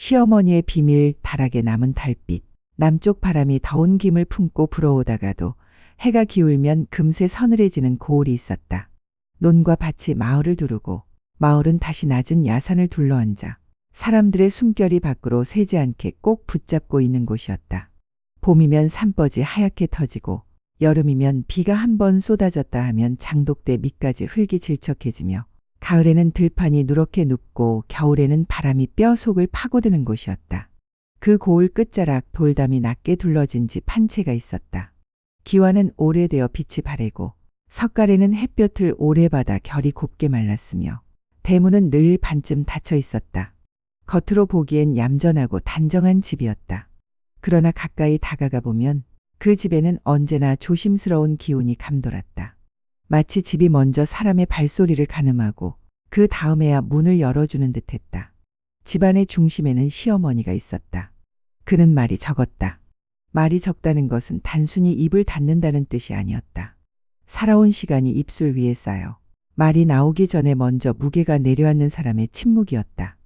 시어머니의 비밀, 다락에 남은 달빛. 남쪽 바람이 더운 김을 품고 불어오다가도 해가 기울면 금세 서늘해지는 고을이 있었다. 논과 밭이 마을을 두르고 마을은 다시 낮은 야산을 둘러앉아 사람들의 숨결이 밖으로 새지 않게 꼭 붙잡고 있는 곳이었다. 봄이면 산버지 하얗게 터지고 여름이면 비가 한 번 쏟아졌다 하면 장독대 밑까지 흙이 질척해지며 가을에는 들판이 누렇게 눕고 겨울에는 바람이 뼈 속을 파고드는 곳이었다. 그 고을 끝자락 돌담이 낮게 둘러진 집 한 채가 있었다. 기와는 오래되어 빛이 바래고 석가래는 햇볕을 오래 받아 결이 곱게 말랐으며 대문은 늘 반쯤 닫혀 있었다. 겉으로 보기엔 얌전하고 단정한 집이었다. 그러나 가까이 다가가 보면 그 집에는 언제나 조심스러운 기운이 감돌았다. 마치 집이 먼저 사람의 발소리를 가늠하고 그 다음에야 문을 열어주는 듯했다. 집안의 중심에는 시어머니가 있었다. 그는 말이 적었다. 말이 적다는 것은 단순히 입을 닫는다는 뜻이 아니었다. 살아온 시간이 입술 위에 쌓여 말이 나오기 전에 먼저 무게가 내려앉는 사람의 침묵이었다.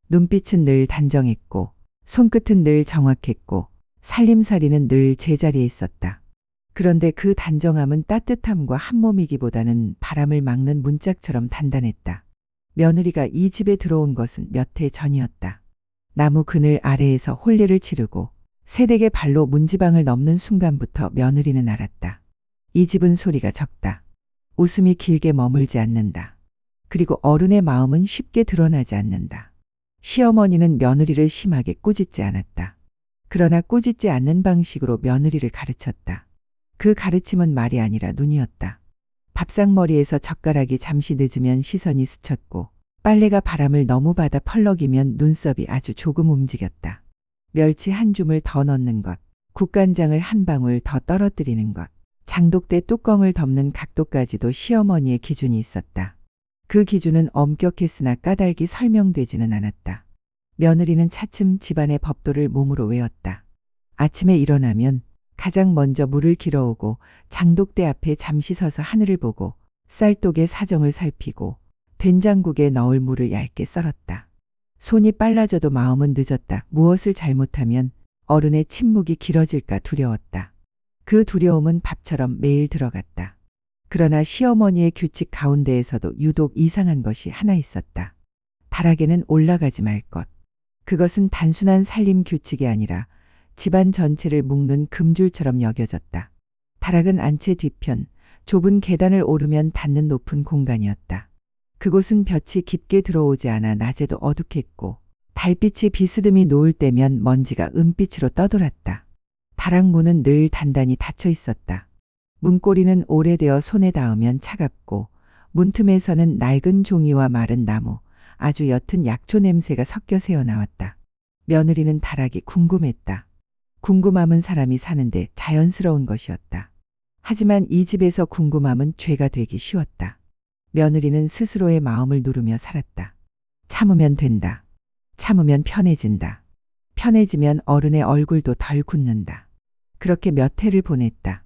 눈빛은 늘 단정했고 손끝은 늘 정확했고 살림살이는 늘 제자리에 있었다. 그런데 그 단정함은 따뜻함과 한몸이기보다는 바람을 막는 문짝처럼 단단했다. 며느리가 이 집에 들어온 것은 몇 해 전이었다. 나무 그늘 아래에서 혼례를 치르고 새댁의 발로 문지방을 넘는 순간부터 며느리는 알았다. 이 집은 소리가 적다. 웃음이 길게 머물지 않는다. 그리고 어른의 마음은 쉽게 드러나지 않는다. 시어머니는 며느리를 심하게 꾸짖지 않았다. 그러나 꾸짖지 않는 방식으로 며느리를 가르쳤다. 그 가르침은 말이 아니라 눈이었다. 밥상머리에서 젓가락이 잠시 늦으면 시선이 스쳤고 빨래가 바람을 너무 받아 펄럭이면 눈썹이 아주 조금 움직였다. 멸치 한 줌을 더 넣는 것, 국간장을 한 방울 더 떨어뜨리는 것, 장독대 뚜껑을 덮는 각도까지도 시어머니의 기준이 있었다. 그 기준은 엄격했으나 까닭이 설명되지는 않았다. 며느리는 차츰 집안의 법도를 몸으로 외웠다. 아침에 일어나면 가장 먼저 물을 길어오고 장독대 앞에 잠시 서서 하늘을 보고 쌀독의 사정을 살피고 된장국에 넣을 물을 얇게 썰었다. 손이 빨라져도 마음은 늦었다. 무엇을 잘못하면 어른의 침묵이 길어질까 두려웠다. 그 두려움은 밥처럼 매일 들어갔다. 그러나 시어머니의 규칙 가운데에서도 유독 이상한 것이 하나 있었다. 다락에는 올라가지 말 것. 그것은 단순한 살림 규칙이 아니라 집안 전체를 묶는 금줄처럼 여겨졌다. 다락은 안채 뒤편, 좁은 계단을 오르면 닿는 높은 공간이었다. 그곳은 볕이 깊게 들어오지 않아 낮에도 어둑했고 달빛이 비스듬히 놓을 때면 먼지가 은빛으로 떠돌았다. 다락 문은 늘 단단히 닫혀 있었다. 문고리는 오래되어 손에 닿으면 차갑고 문틈에서는 낡은 종이와 마른 나무, 아주 옅은 약초 냄새가 섞여 새어나왔다. 며느리는 다락이 궁금했다. 궁금함은 사람이 사는데 자연스러운 것이었다. 하지만 이 집에서 궁금함은 죄가 되기 쉬웠다. 며느리는 스스로의 마음을 누르며 살았다. 참으면 된다. 참으면 편해진다. 편해지면 어른의 얼굴도 덜 굳는다. 그렇게 몇 해를 보냈다.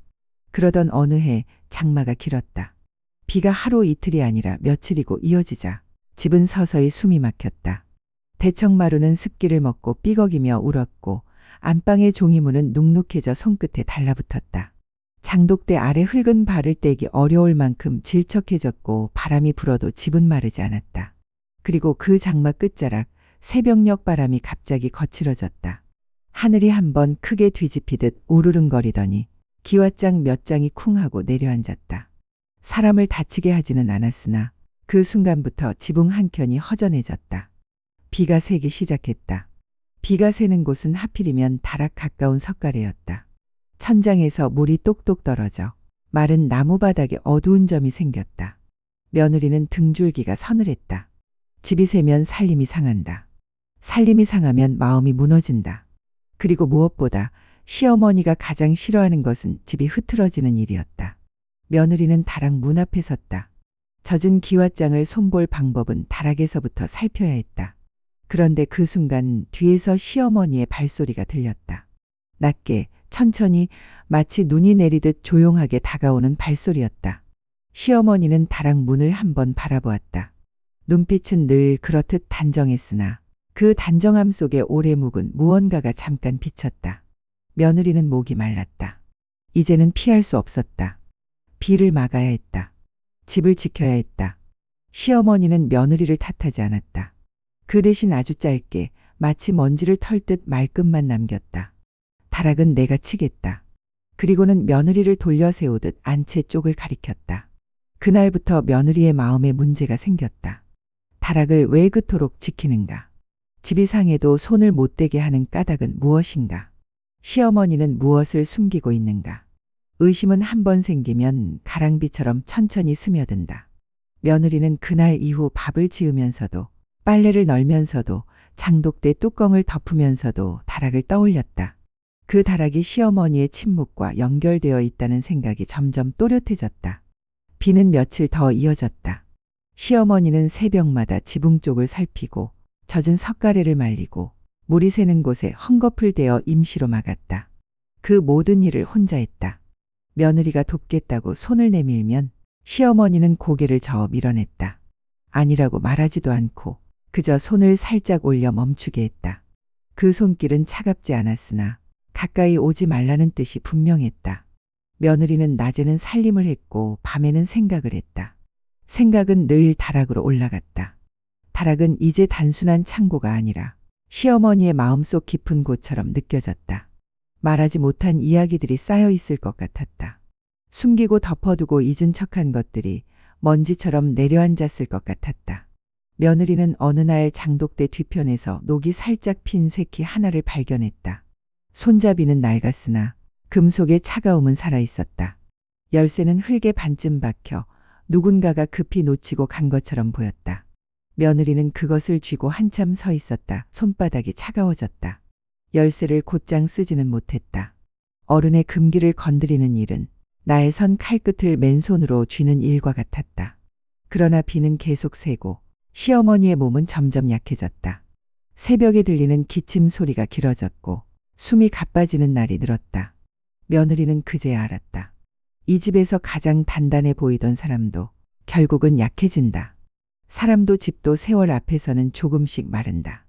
그러던 어느 해 장마가 길었다. 비가 하루 이틀이 아니라 며칠이고 이어지자 집은 서서히 숨이 막혔다. 대청마루는 습기를 먹고 삐걱이며 울었고 안방의 종이문은 눅눅해져 손끝에 달라붙었다. 장독대 아래 흙은 발을 떼기 어려울 만큼 질척해졌고 바람이 불어도 집은 마르지 않았다. 그리고 그 장마 끝자락 새벽녘 바람이 갑자기 거칠어졌다. 하늘이 한번 크게 뒤집히듯 우르릉거리더니 기와장 몇 장이 쿵 하고 내려앉았다. 사람을 다치게 하지는 않았으나 그 순간부터 지붕 한켠이 허전해졌다. 비가 새기 시작했다. 비가 새는 곳은 하필이면 다락 가까운 석가래였다. 천장에서 물이 똑똑 떨어져 마른 나무 바닥에 어두운 점이 생겼다. 며느리는 등줄기가 서늘했다. 집이 새면 살림이 상한다. 살림이 상하면 마음이 무너진다. 그리고 무엇보다 시어머니가 가장 싫어하는 것은 집이 흐트러지는 일이었다. 며느리는 다락 문 앞에 섰다. 젖은 기와장을 손볼 방법은 다락에서부터 살펴야 했다. 그런데 그 순간 뒤에서 시어머니의 발소리가 들렸다. 낮게 천천히 마치 눈이 내리듯 조용하게 다가오는 발소리였다. 시어머니는 다락 문을 한번 바라보았다. 눈빛은 늘 그렇듯 단정했으나 그 단정함 속에 오래 묵은 무언가가 잠깐 비쳤다. 며느리는 목이 말랐다. 이제는 피할 수 없었다. 비를 막아야 했다. 집을 지켜야 했다. 시어머니는 며느리를 탓하지 않았다. 그 대신 아주 짧게 마치 먼지를 털듯 말끝만 남겼다. 다락은 내가 치겠다. 그리고는 며느리를 돌려 세우듯 안채 쪽을 가리켰다. 그날부터 며느리의 마음에 문제가 생겼다. 다락을 왜 그토록 지키는가? 집이 상해도 손을 못 대게 하는 까닭은 무엇인가? 시어머니는 무엇을 숨기고 있는가? 의심은 한 번 생기면 가랑비처럼 천천히 스며든다. 며느리는 그날 이후 밥을 지으면서도 빨래를 널면서도 장독대 뚜껑을 덮으면서도 다락을 떠올렸다. 그 다락이 시어머니의 침묵과 연결되어 있다는 생각이 점점 또렷해졌다. 비는 며칠 더 이어졌다. 시어머니는 새벽마다 지붕 쪽을 살피고 젖은 석가래를 말리고 물이 새는 곳에 헝겊을 대어 임시로 막았다. 그 모든 일을 혼자 했다. 며느리가 돕겠다고 손을 내밀면 시어머니는 고개를 저어 밀어냈다. 아니라고 말하지도 않고 그저 손을 살짝 올려 멈추게 했다. 그 손길은 차갑지 않았으나 가까이 오지 말라는 뜻이 분명했다. 며느리는 낮에는 살림을 했고 밤에는 생각을 했다. 생각은 늘 다락으로 올라갔다. 다락은 이제 단순한 창고가 아니라 시어머니의 마음속 깊은 곳처럼 느껴졌다. 말하지 못한 이야기들이 쌓여 있을 것 같았다. 숨기고 덮어두고 잊은 척한 것들이 먼지처럼 내려앉았을 것 같았다. 며느리는 어느 날 장독대 뒤편에서 녹이 살짝 핀 쇠키 하나를 발견했다. 손잡이는 낡았으나 금속의 차가움은 살아있었다. 열쇠는 흙에 반쯤 박혀 누군가가 급히 놓치고 간 것처럼 보였다. 며느리는 그것을 쥐고 한참 서 있었다. 손바닥이 차가워졌다. 열쇠를 곧장 쓰지는 못했다. 어른의 금기를 건드리는 일은 날 선 칼끝을 맨손으로 쥐는 일과 같았다. 그러나 비는 계속 새고 시어머니의 몸은 점점 약해졌다. 새벽에 들리는 기침 소리가 길어졌고 숨이 가빠지는 날이 늘었다. 며느리는 그제야 알았다. 이 집에서 가장 단단해 보이던 사람도 결국은 약해진다. 사람도 집도 세월 앞에서는 조금씩 마른다.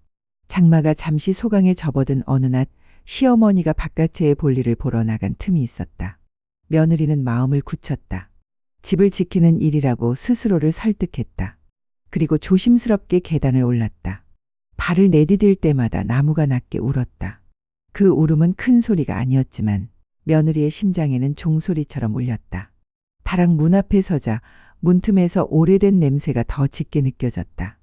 장마가 잠시 소강에 접어든 어느 낮 시어머니가 바깥의 볼일을 보러 나간 틈이 있었다. 며느리는 마음을 굳혔다. 집을 지키는 일이라고 스스로를 설득했다. 그리고 조심스럽게 계단을 올랐다. 발을 내디딜 때마다 나무가 낮게 울었다. 그 울음은 큰 소리가 아니었지만 며느리의 심장에는 종소리처럼 울렸다. 다락 문 앞에 서자 문틈에서 오래된 냄새가 더 짙게 느껴졌다.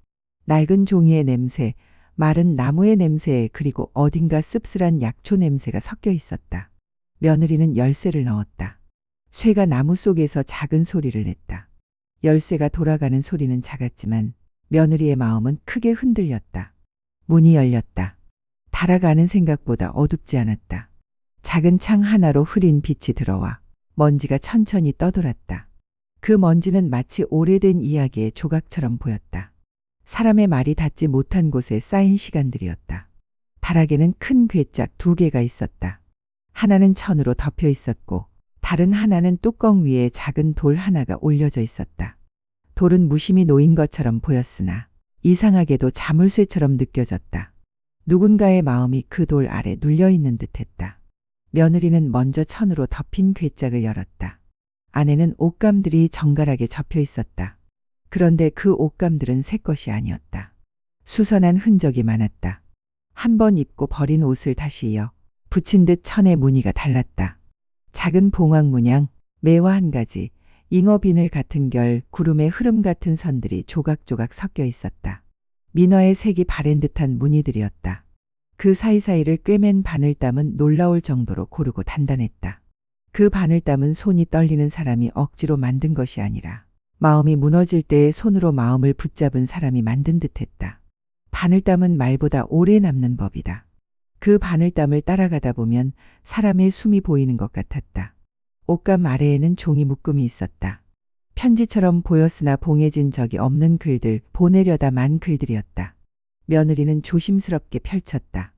낡은 종이의 냄새, 마른 나무의 냄새, 그리고 어딘가 씁쓸한 약초 냄새가 섞여 있었다. 며느리는 열쇠를 넣었다. 쇠가 나무 속에서 작은 소리를 냈다. 열쇠가 돌아가는 소리는 작았지만 며느리의 마음은 크게 흔들렸다. 문이 열렸다. 다락아는 생각보다 어둡지 않았다. 작은 창 하나로 흐린 빛이 들어와 먼지가 천천히 떠돌았다. 그 먼지는 마치 오래된 이야기의 조각처럼 보였다. 사람의 말이 닿지 못한 곳에 쌓인 시간들이었다. 다락에는 큰 괴짝 2개가 있었다. 하나는 천으로 덮여 있었고 다른 하나는 뚜껑 위에 작은 돌 하나가 올려져 있었다. 돌은 무심히 놓인 것처럼 보였으나 이상하게도 자물쇠처럼 느껴졌다. 누군가의 마음이 그 돌 아래 눌려있는 듯했다. 며느리는 먼저 천으로 덮인 괴짝을 열었다. 안에는 옷감들이 정갈하게 접혀 있었다. 그런데 그 옷감들은 새 것이 아니었다. 수선한 흔적이 많았다. 한 번 입고 버린 옷을 다시 이어 붙인 듯 천의 무늬가 달랐다. 작은 봉황 문양, 매화 한 가지, 잉어 비늘 같은 결, 구름의 흐름 같은 선들이 조각조각 섞여 있었다. 민화의 색이 바랜 듯한 무늬들이었다. 그 사이사이를 꿰맨 바늘땀은 놀라울 정도로 고르고 단단했다. 그 바늘땀은 손이 떨리는 사람이 억지로 만든 것이 아니라 마음이 무너질 때에 손으로 마음을 붙잡은 사람이 만든 듯했다. 바늘땀은 말보다 오래 남는 법이다. 그 바늘땀을 따라가다 보면 사람의 숨이 보이는 것 같았다. 옷감 아래에는 종이 묶음이 있었다. 편지처럼 보였으나 봉해진 적이 없는 글들, 보내려다 만 글들이었다. 며느리는 조심스럽게 펼쳤다.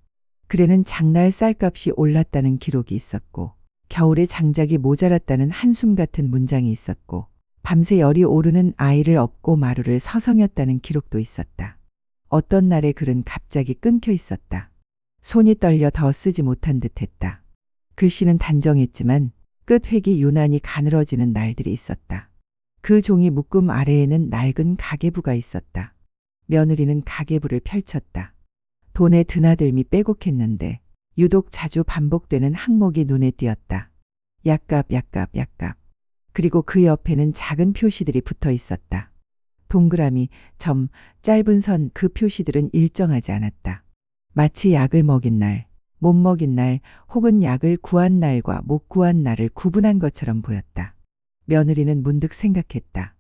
글에는 장날 쌀값이 올랐다는 기록이 있었고 겨울에 장작이 모자랐다는 한숨 같은 문장이 있었고 밤새 열이 오르는 아이를 업고 마루를 서성였다는 기록도 있었다. 어떤 날의 글은 갑자기 끊겨 있었다. 손이 떨려 더 쓰지 못한 듯했다. 글씨는 단정했지만 끝획이 유난히 가늘어지는 날들이 있었다. 그 종이 묶음 아래에는 낡은 가계부가 있었다. 며느리는 가계부를 펼쳤다. 돈의 드나들미 빼곡했는데 유독 자주 반복되는 항목이 눈에 띄었다. 약값, 약값, 약값. 그리고 그 옆에는 작은 표시들이 붙어 있었다. 동그라미, 점, 짧은 선, 그 표시들은 일정하지 않았다. 마치 약을 먹인 날, 못 먹인 날, 혹은 약을 구한 날과 못 구한 날을 구분한 것처럼 보였다. 며느리는 문득 생각했다.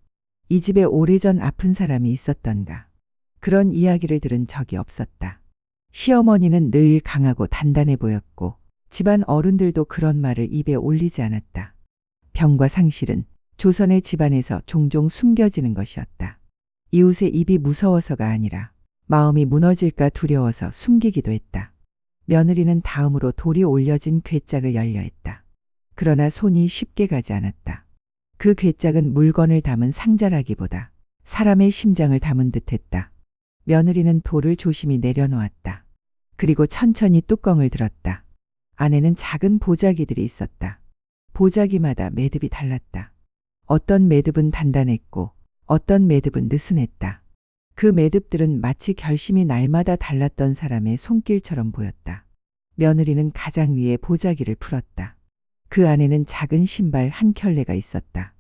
이 집에 오래전 아픈 사람이 있었던가. 그런 이야기를 들은 적이 없었다. 시어머니는 늘 강하고 단단해 보였고 집안 어른들도 그런 말을 입에 올리지 않았다. 병과 상실은 조선의 집안에서 종종 숨겨지는 것이었다. 이웃의 입이 무서워서가 아니라 마음이 무너질까 두려워서 숨기기도 했다. 며느리는 다음으로 돌이 올려진 괴짝을 열려 했다. 그러나 손이 쉽게 가지 않았다. 그 괴짝은 물건을 담은 상자라기보다 사람의 심장을 담은 듯했다. 며느리는 돌을 조심히 내려놓았다. 그리고 천천히 뚜껑을 들었다. 안에는 작은 보자기들이 있었다. 보자기마다 매듭이 달랐다. 어떤 매듭은 단단했고 어떤 매듭은 느슨했다. 그 매듭들은 마치 결심이 날마다 달랐던 사람의 손길처럼 보였다. 며느리는 가장 위에 보자기를 풀었다. 그 안에는 작은 신발 한 켤레가 있었다.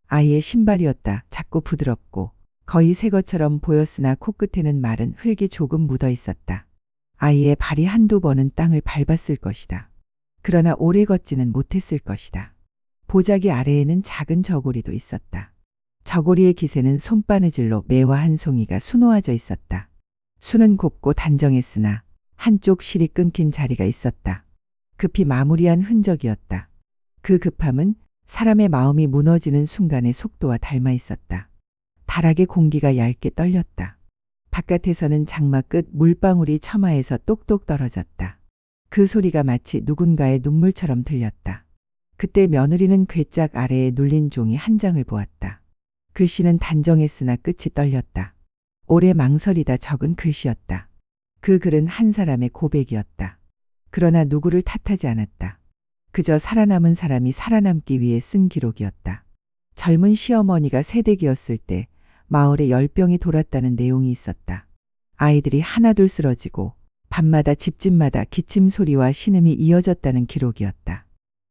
아이의 신발이었다. 작고 부드럽고 거의 새 것처럼 보였으나 코끝에는 마른 흙이 조금 묻어 있었다. 아이의 발이 한두 번은 땅을 밟았을 것이다. 그러나 오래 걷지는 못했을 것이다. 보자기 아래에는 작은 저고리도 있었다. 저고리의 기세는 손바느질로 매화 한 송이가 수놓아져 있었다. 수는 곱고 단정했으나 한쪽 실이 끊긴 자리가 있었다. 급히 마무리한 흔적이었다. 그 급함은 사람의 마음이 무너지는 순간의 속도와 닮아 있었다. 다락의 공기가 얇게 떨렸다. 바깥에서는 장마 끝 물방울이 처마에서 똑똑 떨어졌다. 그 소리가 마치 누군가의 눈물처럼 들렸다. 그때 며느리는 괴짝 아래에 눌린 종이 한 장을 보았다. 글씨는 단정했으나 끝이 떨렸다. 오래 망설이다 적은 글씨였다. 그 글은 한 사람의 고백이었다. 그러나 누구를 탓하지 않았다. 그저 살아남은 사람이 살아남기 위해 쓴 기록이었다. 젊은 시어머니가 새댁이었을 때 마을에 열병이 돌았다는 내용이 있었다. 아이들이 하나둘 쓰러지고 밤마다 집집마다 기침 소리와 신음이 이어졌다는 기록이었다.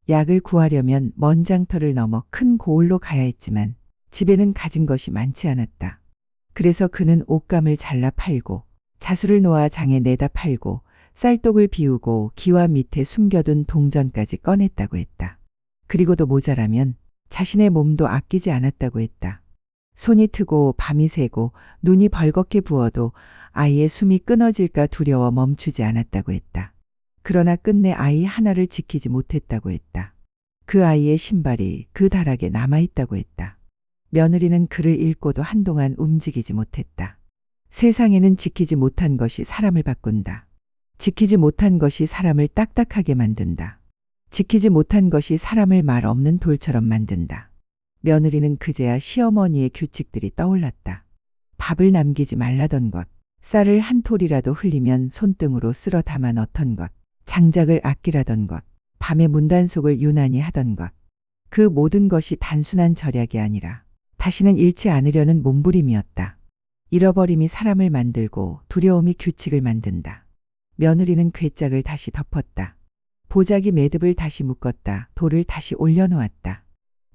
약을 구하려면 먼 장터를 넘어 큰 고을로 가야 했지만 집에는 가진 것이 많지 않았다. 그래서 그는 옷감을 잘라 팔고 자수를 놓아 장에 내다 팔고 쌀독을 비우고 기와 밑에 숨겨둔 동전까지 꺼냈다고 했다. 그리고도 모자라면 자신의 몸도 아끼지 않았다고 했다. 손이 트고 밤이 새고 눈이 벌겋게 부어도 아이의 숨이 끊어질까 두려워 멈추지 않았다고 했다. 그러나 끝내 아이 하나를 지키지 못했다고 했다. 그 아이의 신발이 그 다락에 남아있다고 했다. 며느리는 글을 읽고도 한동안 움직이지 못했다. 세상에는 지키지 못한 것이 사람을 바꾼다. 지키지 못한 것이 사람을 딱딱하게 만든다. 지키지 못한 것이 사람을 말 없는 돌처럼 만든다. 며느리는 그제야 시어머니의 규칙들이 떠올랐다. 밥을 남기지 말라던 것, 쌀을 한 톨이라도 흘리면 손등으로 쓸어 담아 넣던 것, 장작을 아끼라던 것, 밤에 문단속을 유난히 하던 것. 그 모든 것이 단순한 절약이 아니라 다시는 잃지 않으려는 몸부림이었다. 잃어버림이 사람을 만들고 두려움이 규칙을 만든다. 며느리는 괴짝을 다시 덮었다. 보자기 매듭을 다시 묶었다. 돌을 다시 올려놓았다.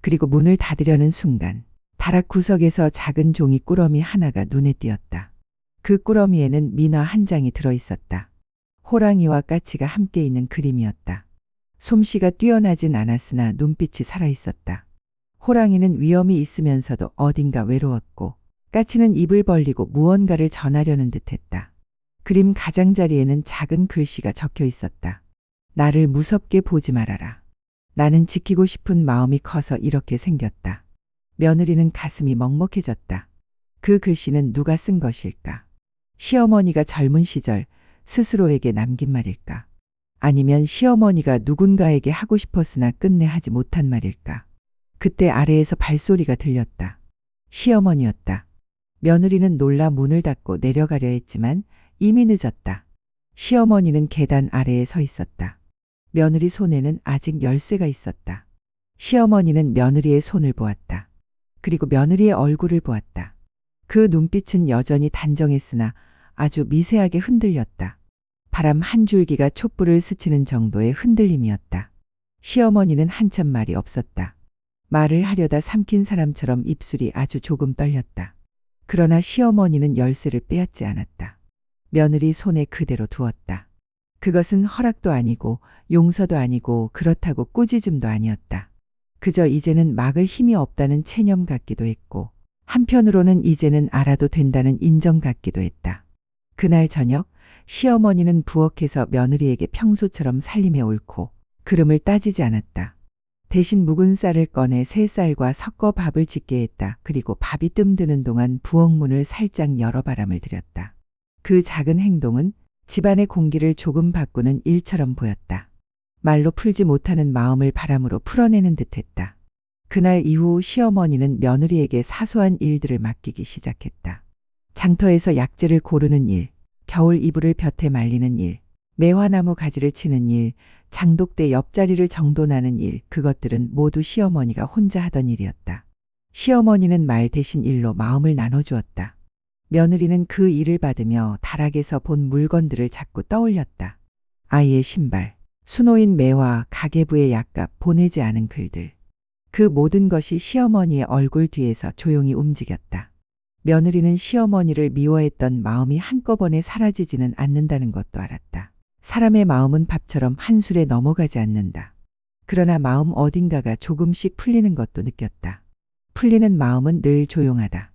그리고 문을 닫으려는 순간 다락 구석에서 작은 종이 꾸러미 하나가 눈에 띄었다. 그 꾸러미에는 민화 한 장이 들어있었다. 호랑이와 까치가 함께 있는 그림이었다. 솜씨가 뛰어나진 않았으나 눈빛이 살아있었다. 호랑이는 위험이 있으면서도 어딘가 외로웠고 까치는 입을 벌리고 무언가를 전하려는 듯했다. 그림 가장자리에는 작은 글씨가 적혀 있었다. 나를 무섭게 보지 말아라. 나는 지키고 싶은 마음이 커서 이렇게 생겼다. 며느리는 가슴이 먹먹해졌다. 그 글씨는 누가 쓴 것일까? 시어머니가 젊은 시절 스스로에게 남긴 말일까? 아니면 시어머니가 누군가에게 하고 싶었으나 끝내 하지 못한 말일까? 그때 아래에서 발소리가 들렸다. 시어머니였다. 며느리는 놀라 문을 닫고 내려가려 했지만 이미 늦었다. 시어머니는 계단 아래에 서 있었다. 며느리 손에는 아직 열쇠가 있었다. 시어머니는 며느리의 손을 보았다. 그리고 며느리의 얼굴을 보았다. 그 눈빛은 여전히 단정했으나 아주 미세하게 흔들렸다. 바람 한 줄기가 촛불을 스치는 정도의 흔들림이었다. 시어머니는 한참 말이 없었다. 말을 하려다 삼킨 사람처럼 입술이 아주 조금 떨렸다. 그러나 시어머니는 열쇠를 빼앗지 않았다. 며느리 손에 그대로 두었다. 그것은 허락도 아니고 용서도 아니고 그렇다고 꾸짖음도 아니었다. 그저 이제는 막을 힘이 없다는 체념 같기도 했고 한편으로는 이제는 알아도 된다는 인정 같기도 했다. 그날 저녁 시어머니는 부엌에서 며느리에게 평소처럼 살림에 옳고 그름을 따지지 않았다. 대신 묵은 쌀을 꺼내 새 쌀과 섞어 밥을 짓게 했다. 그리고 밥이 뜸드는 동안 부엌 문을 살짝 열어 바람을 들였다. 그 작은 행동은 집안의 공기를 조금 바꾸는 일처럼 보였다. 말로 풀지 못하는 마음을 바람으로 풀어내는 듯했다. 그날 이후 시어머니는 며느리에게 사소한 일들을 맡기기 시작했다. 장터에서 약재를 고르는 일, 겨울 이불을 볕에 말리는 일, 매화나무 가지를 치는 일, 장독대 옆자리를 정돈하는 일, 그것들은 모두 시어머니가 혼자 하던 일이었다. 시어머니는 말 대신 일로 마음을 나눠주었다. 며느리는 그 일을 받으며 다락에서 본 물건들을 자꾸 떠올렸다. 아이의 신발, 수놓인 매화, 가계부의 약값, 보내지 않은 글들. 그 모든 것이 시어머니의 얼굴 뒤에서 조용히 움직였다. 며느리는 시어머니를 미워했던 마음이 한꺼번에 사라지지는 않는다는 것도 알았다. 사람의 마음은 밥처럼 한술에 넘어가지 않는다. 그러나 마음 어딘가가 조금씩 풀리는 것도 느꼈다. 풀리는 마음은 늘 조용하다.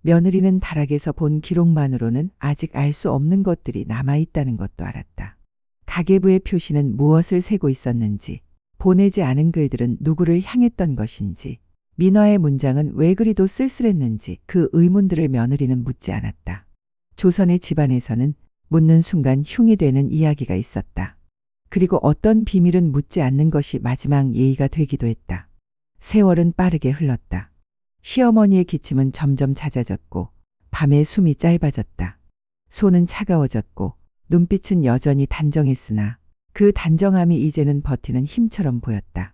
며느리는 다락에서 본 기록만으로는 아직 알 수 없는 것들이 남아있다는 것도 알았다. 가계부의 표시는 무엇을 세고 있었는지, 보내지 않은 글들은 누구를 향했던 것인지, 민화의 문장은 왜 그리도 쓸쓸했는지 그 의문들을 며느리는 묻지 않았다. 조선의 집안에서는 묻는 순간 흉이 되는 이야기가 있었다. 그리고 어떤 비밀은 묻지 않는 것이 마지막 예의가 되기도 했다. 세월은 빠르게 흘렀다. 시어머니의 기침은 점점 잦아졌고 밤의 숨이 짧아졌다. 손은 차가워졌고 눈빛은 여전히 단정했으나 그 단정함이 이제는 버티는 힘처럼 보였다.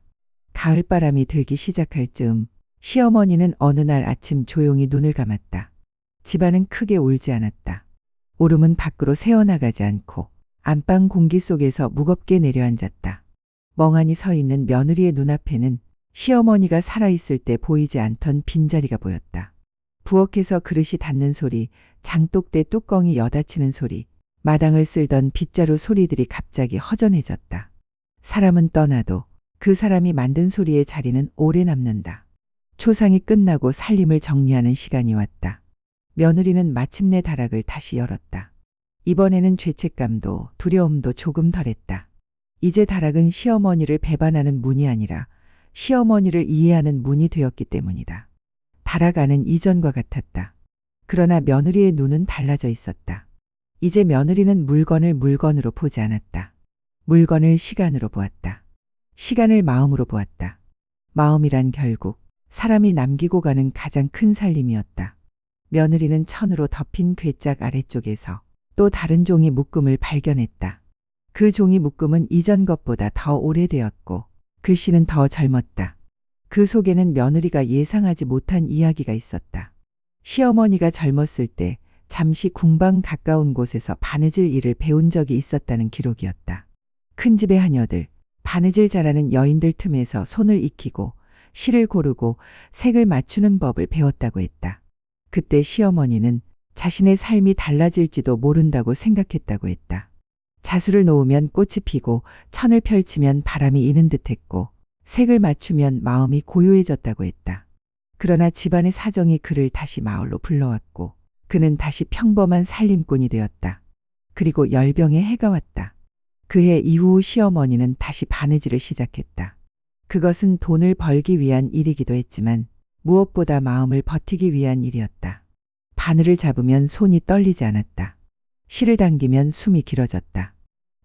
가을바람이 들기 시작할 즈음 시어머니는 어느 날 아침 조용히 눈을 감았다. 집안은 크게 울지 않았다. 울음은 밖으로 새어나가지 않고 안방 공기 속에서 무겁게 내려앉았다. 멍하니 서 있는 며느리의 눈앞에는 시어머니가 살아있을 때 보이지 않던 빈자리가 보였다. 부엌에서 그릇이 닿는 소리, 장독대 뚜껑이 여닫히는 소리, 마당을 쓸던 빗자루 소리들이 갑자기 허전해졌다. 사람은 떠나도 그 사람이 만든 소리의 자리는 오래 남는다. 초상이 끝나고 살림을 정리하는 시간이 왔다. 며느리는 마침내 다락을 다시 열었다. 이번에는 죄책감도 두려움도 조금 덜했다. 이제 다락은 시어머니를 배반하는 문이 아니라 시어머니를 이해하는 문이 되었기 때문이다. 다락 안은 이전과 같았다. 그러나 며느리의 눈은 달라져 있었다. 이제 며느리는 물건을 물건으로 보지 않았다. 물건을 시간으로 보았다. 시간을 마음으로 보았다. 마음이란 결국 사람이 남기고 가는 가장 큰 살림이었다. 며느리는 천으로 덮인 괴짝 아래쪽에서 또 다른 종이 묶음을 발견했다. 그 종이 묶음은 이전 것보다 더 오래되었고 글씨는 더 젊었다. 그 속에는 며느리가 예상하지 못한 이야기가 있었다. 시어머니가 젊었을 때 잠시 궁방 가까운 곳에서 바느질 일을 배운 적이 있었다는 기록이었다. 큰 집의 하녀들, 바느질 잘하는 여인들 틈에서 손을 익히고 실을 고르고 색을 맞추는 법을 배웠다고 했다. 그때 시어머니는 자신의 삶이 달라질지도 모른다고 생각했다고 했다. 자수를 놓으면 꽃이 피고 천을 펼치면 바람이 이는 듯했고 색을 맞추면 마음이 고요해졌다고 했다. 그러나 집안의 사정이 그를 다시 마을로 불러왔고 그는 다시 평범한 살림꾼이 되었다. 그리고 열병의 해가 왔다. 그해 이후 시어머니는 다시 바느질을 시작했다. 그것은 돈을 벌기 위한 일이기도 했지만 무엇보다 마음을 버티기 위한 일이었다. 바늘을 잡으면 손이 떨리지 않았다. 실을 당기면 숨이 길어졌다.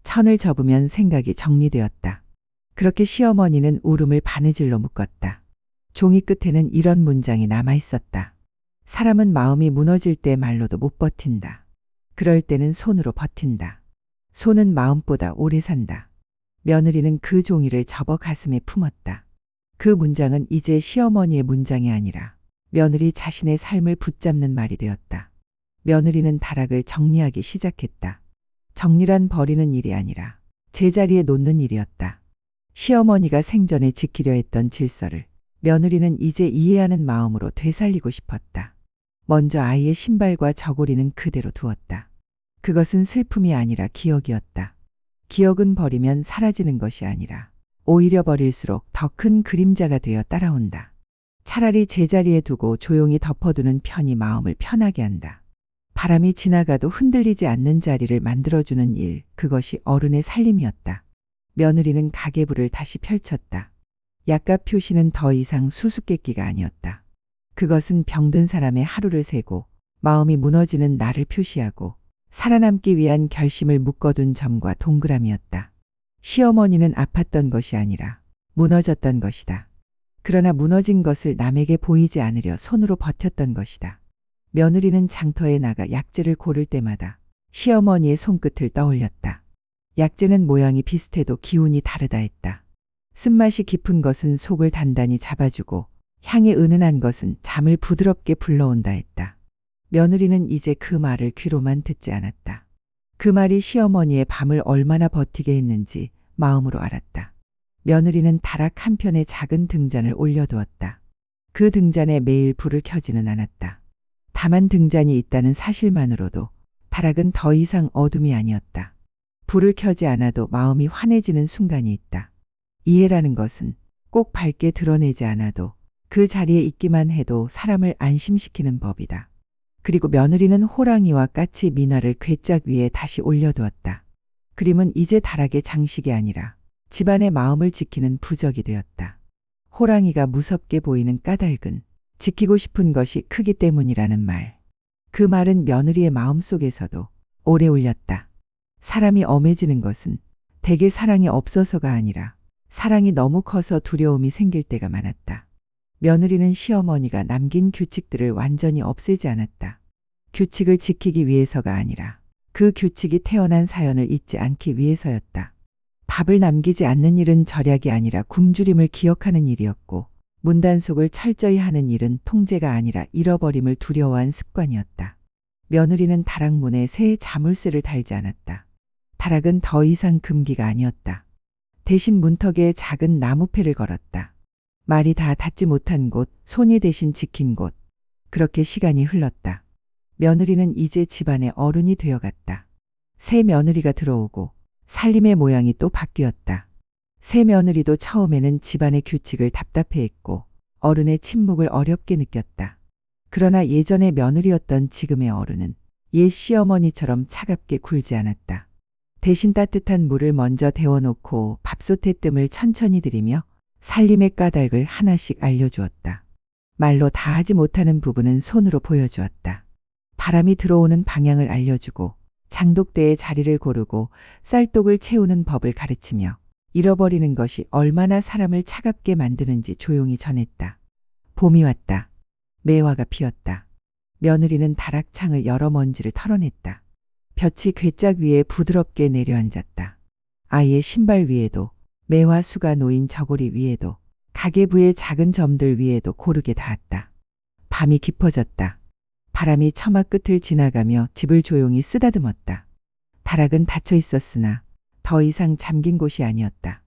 천을 접으면 생각이 정리되었다. 그렇게 시어머니는 울음을 바느질로 묶었다. 종이 끝에는 이런 문장이 남아 있었다. 사람은 마음이 무너질 때 말로도 못 버틴다. 그럴 때는 손으로 버틴다. 손은 마음보다 오래 산다. 며느리는 그 종이를 접어 가슴에 품었다. 그 문장은 이제 시어머니의 문장이 아니라 며느리 자신의 삶을 붙잡는 말이 되었다. 며느리는 다락을 정리하기 시작했다. 정리란 버리는 일이 아니라 제자리에 놓는 일이었다. 시어머니가 생전에 지키려 했던 질서를 며느리는 이제 이해하는 마음으로 되살리고 싶었다. 먼저 아이의 신발과 저고리는 그대로 두었다. 그것은 슬픔이 아니라 기억이었다. 기억은 버리면 사라지는 것이 아니라 오히려 버릴수록 더 큰 그림자가 되어 따라온다. 차라리 제자리에 두고 조용히 덮어두는 편이 마음을 편하게 한다. 바람이 지나가도 흔들리지 않는 자리를 만들어주는 일, 그것이 어른의 살림이었다. 며느리는 가계부를 다시 펼쳤다. 약값 표시는 더 이상 수수께끼가 아니었다. 그것은 병든 사람의 하루를 세고 마음이 무너지는 날을 표시하고 살아남기 위한 결심을 묶어둔 점과 동그라미였다. 시어머니는 아팠던 것이 아니라 무너졌던 것이다. 그러나 무너진 것을 남에게 보이지 않으려 손으로 버텼던 것이다. 며느리는 장터에 나가 약재를 고를 때마다 시어머니의 손끝을 떠올렸다. 약재는 모양이 비슷해도 기운이 다르다 했다. 쓴맛이 깊은 것은 속을 단단히 잡아주고 향이 은은한 것은 잠을 부드럽게 불러온다 했다. 며느리는 이제 그 말을 귀로만 듣지 않았다. 그 말이 시어머니의 밤을 얼마나 버티게 했는지 마음으로 알았다. 며느리는 다락 한편에 작은 등잔을 올려두었다. 그 등잔에 매일 불을 켜지는 않았다. 다만 등잔이 있다는 사실만으로도 다락은 더 이상 어둠이 아니었다. 불을 켜지 않아도 마음이 환해지는 순간이 있다. 이해라는 것은 꼭 밝게 드러내지 않아도 그 자리에 있기만 해도 사람을 안심시키는 법이다. 그리고 며느리는 호랑이와 까치 민화를 궤짝 위에 다시 올려두었다. 그림은 이제 다락의 장식이 아니라 집안의 마음을 지키는 부적이 되었다. 호랑이가 무섭게 보이는 까닭은 지키고 싶은 것이 크기 때문이라는 말. 그 말은 며느리의 마음속에서도 오래 울렸다. 사람이 엄해지는 것은 대개 사랑이 없어서가 아니라 사랑이 너무 커서 두려움이 생길 때가 많았다. 며느리는 시어머니가 남긴 규칙들을 완전히 없애지 않았다. 규칙을 지키기 위해서가 아니라 그 규칙이 태어난 사연을 잊지 않기 위해서였다. 밥을 남기지 않는 일은 절약이 아니라 굶주림을 기억하는 일이었고 문단속을 철저히 하는 일은 통제가 아니라 잃어버림을 두려워한 습관이었다. 며느리는 다락문에 새 자물쇠를 달지 않았다. 다락은 더 이상 금기가 아니었다. 대신 문턱에 작은 나무패를 걸었다. 말이 다 닿지 못한 곳, 손이 대신 지킨 곳. 그렇게 시간이 흘렀다. 며느리는 이제 집안의 어른이 되어갔다. 새 며느리가 들어오고 살림의 모양이 또 바뀌었다. 새 며느리도 처음에는 집안의 규칙을 답답해했고 어른의 침묵을 어렵게 느꼈다. 그러나 예전의 며느리였던 지금의 어른은 옛 시어머니처럼 차갑게 굴지 않았다. 대신 따뜻한 물을 먼저 데워놓고 밥솥에 뜸을 천천히 들이며 살림의 까닭을 하나씩 알려주었다. 말로 다 하지 못하는 부분은 손으로 보여주었다. 바람이 들어오는 방향을 알려주고 장독대의 자리를 고르고 쌀독을 채우는 법을 가르치며 잃어버리는 것이 얼마나 사람을 차갑게 만드는지 조용히 전했다. 봄이 왔다. 매화가 피었다. 며느리는 다락창을 열어 먼지를 털어냈다. 볕이 궤짝 위에 부드럽게 내려앉았다. 아이의 신발 위에도 매화 수가 놓인 저고리 위에도 가계부의 작은 점들 위에도 고르게 닿았다. 밤이 깊어졌다. 바람이 처마 끝을 지나가며 집을 조용히 쓰다듬었다. 다락은 닫혀 있었으나 더 이상 잠긴 곳이 아니었다.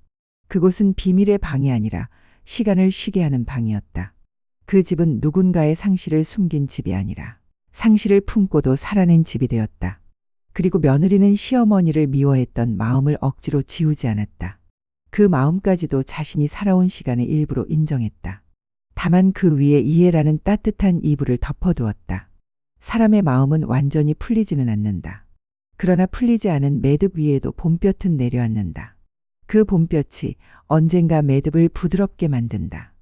그곳은 비밀의 방이 아니라 시간을 쉬게 하는 방이었다. 그 집은 누군가의 상실을 숨긴 집이 아니라 상실을 품고도 살아낸 집이 되었다. 그리고 며느리는 시어머니를 미워했던 마음을 억지로 지우지 않았다. 그 마음까지도 자신이 살아온 시간의 일부로 인정했다. 다만 그 위에 이해라는 따뜻한 이불을 덮어두었다. 사람의 마음은 완전히 풀리지는 않는다. 그러나 풀리지 않은 매듭 위에도 봄볕은 내려앉는다. 그 봄볕이 언젠가 매듭을 부드럽게 만든다.